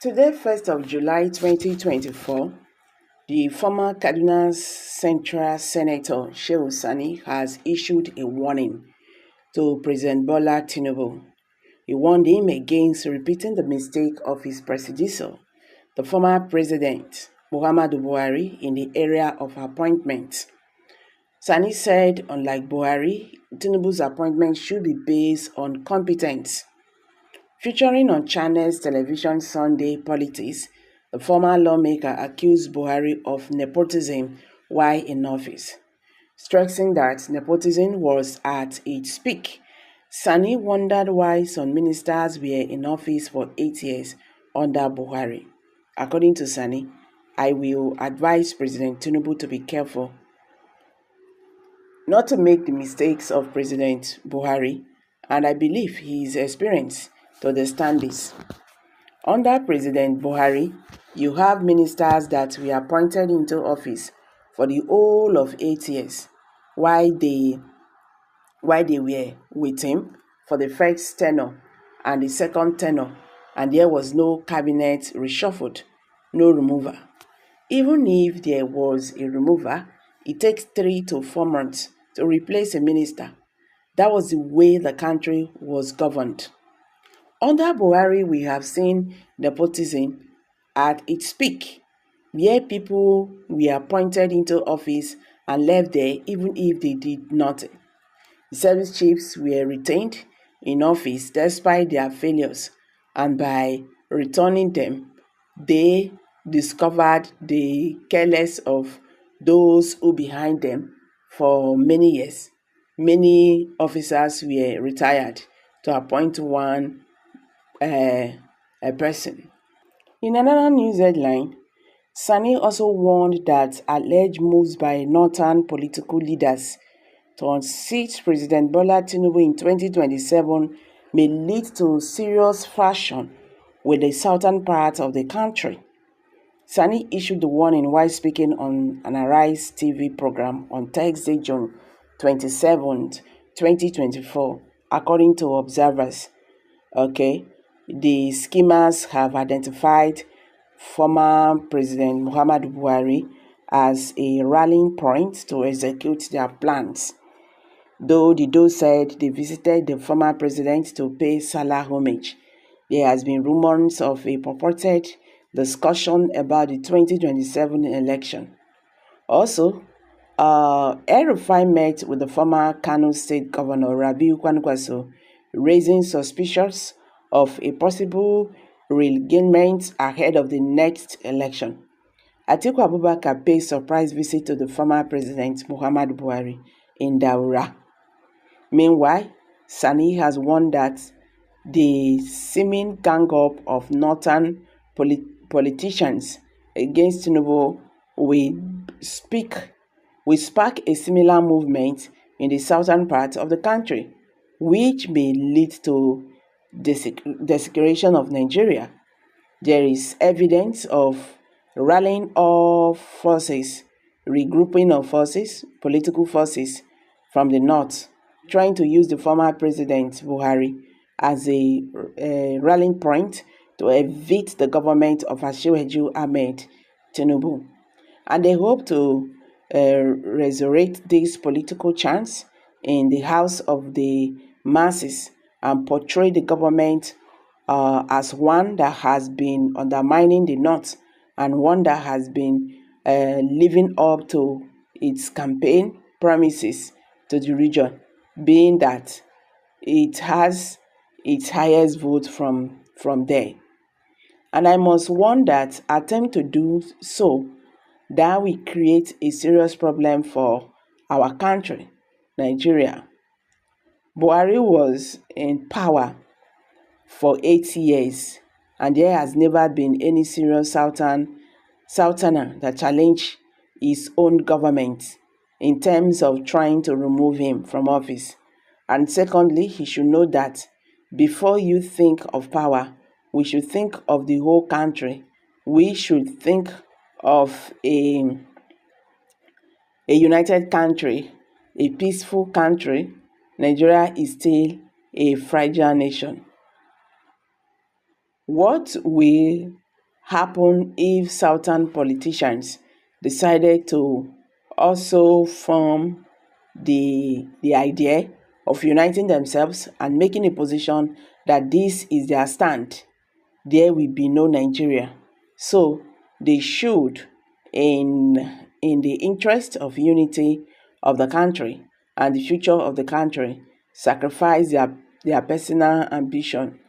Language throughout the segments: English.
Today, 1st of July 2024, the former Kaduna Central Senator Shehu Sani has issued a warning to President Bola Tinubu. He warned him against repeating the mistake of his predecessor, the former President Muhammadu Buhari, in the area of appointment. Sani said, unlike Buhari, Tinubu's appointment should be based on competence. Featuring on Channels Television Sunday Politics, the former lawmaker accused Buhari of nepotism while in office. Stressing that nepotism was at its peak, Sani wondered why some ministers were in office for 8 years under Buhari. According to Sani, I will advise President Tinubu to be careful not to make the mistakes of President Buhari, and I believe he is experienced to understand this. Under President Buhari, you have ministers that were appointed into office for the whole of 8 years, while they were with him for the first tenure and the second tenure, and there was no cabinet reshuffled, no remover. Even if there was a remover, it takes 3 to 4 months to replace a minister. That was the way the country was governed. Under Buhari, we have seen nepotism at its peak, where people were appointed into office and left there even if they did nothing. The service chiefs were retained in office despite their failures, and by returning them, they discovered the careless of those who behind them for many years. Many officers were retired to appoint one a person. In another news headline, Sani also warned that alleged moves by northern political leaders to unseat President Bola Tinubu in 2027 may lead to serious friction with the southern part of the country. Sani issued the warning while speaking on an Arise TV program on Thursday, June 27, 2024, according to observers. The schemers have identified former President Muhammadu Buhari as a rallying point to execute their plans. Though the Doe said they visited the former president to pay Salah homage, there has been rumors of a purported discussion about the 2027 election. Also, El-Rufai met with the former Kano State Governor Rabiu Kwankwaso, raising suspicions of a possible realignment ahead of the next election. Atiku Abubakar paid surprise visit to the former president Muhammadu Buhari in Daura. Meanwhile, Sani has warned that the seeming gang-up of northern politicians against Tinubu will spark a similar movement in the southern part of the country, which may lead to desecration of Nigeria. There is evidence of rallying of forces, regrouping of forces, political forces from the north, trying to use the former President Buhari as a rallying point to evict the government of Shehu Ahmed Tinubu. And they hope to resurrect this political chance in the house of the masses and portray the government as one that has been undermining the North and one that has been living up to its campaign promises to the region, being that it has its highest vote from there. And I must warn that attempt to do so, that will create a serious problem for our country, Nigeria. Buhari was in power for 8 years, and there has never been any serious southerner that challenged his own government in terms of trying to remove him from office. And secondly, he should know that before you think of power, we should think of the whole country. We should think of a united country, a peaceful country. Nigeria is still a fragile nation. What will happen if Southern politicians decided to also form the idea of uniting themselves and making a position that this is their stand? There will be no Nigeria. So they should, in the interest of unity of the country and the future of the country, sacrifice their personal ambition,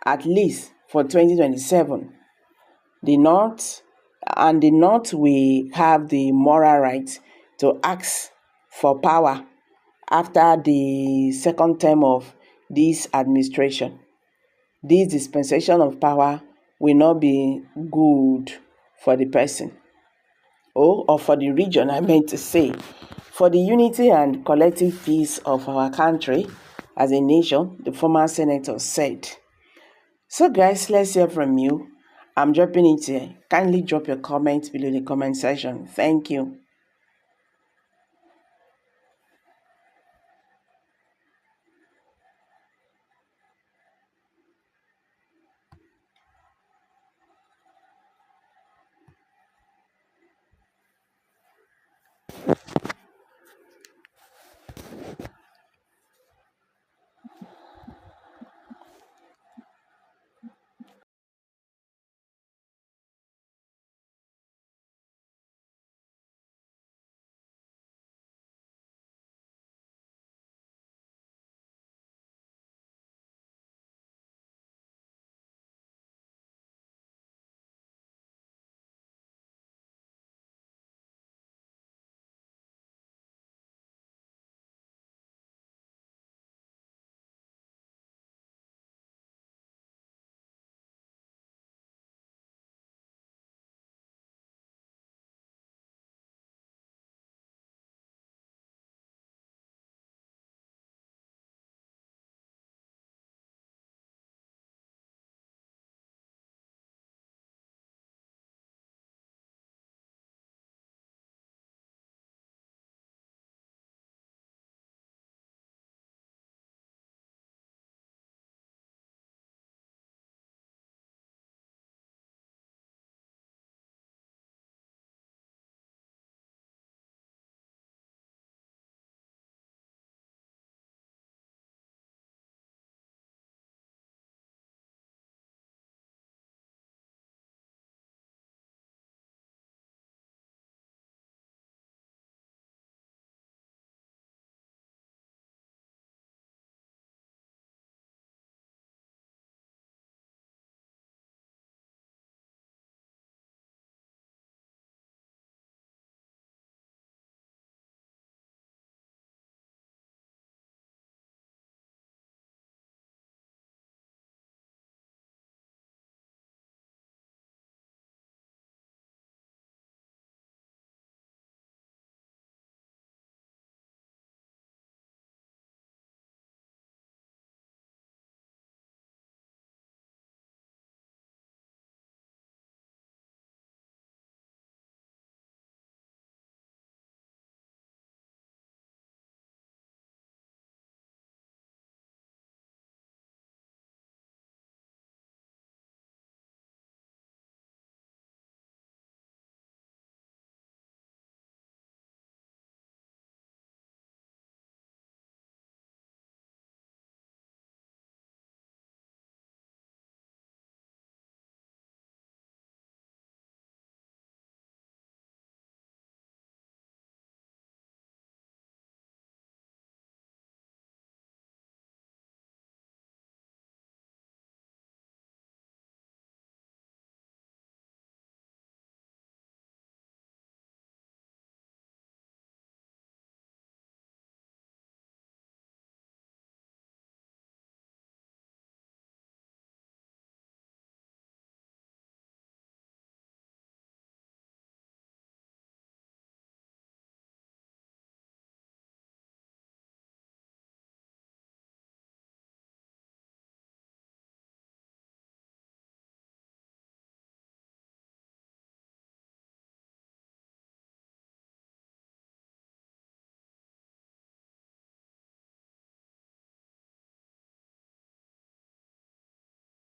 at least for 2027. The North will have the moral right to ask for power after the second term of this administration. This dispensation of power will not be good for the person or for the region, I meant to say. For the unity and collective peace of our country as a nation, the former senator said. So guys, let's hear from you. I'm dropping it here. Kindly drop your comments below the comment section. Thank you.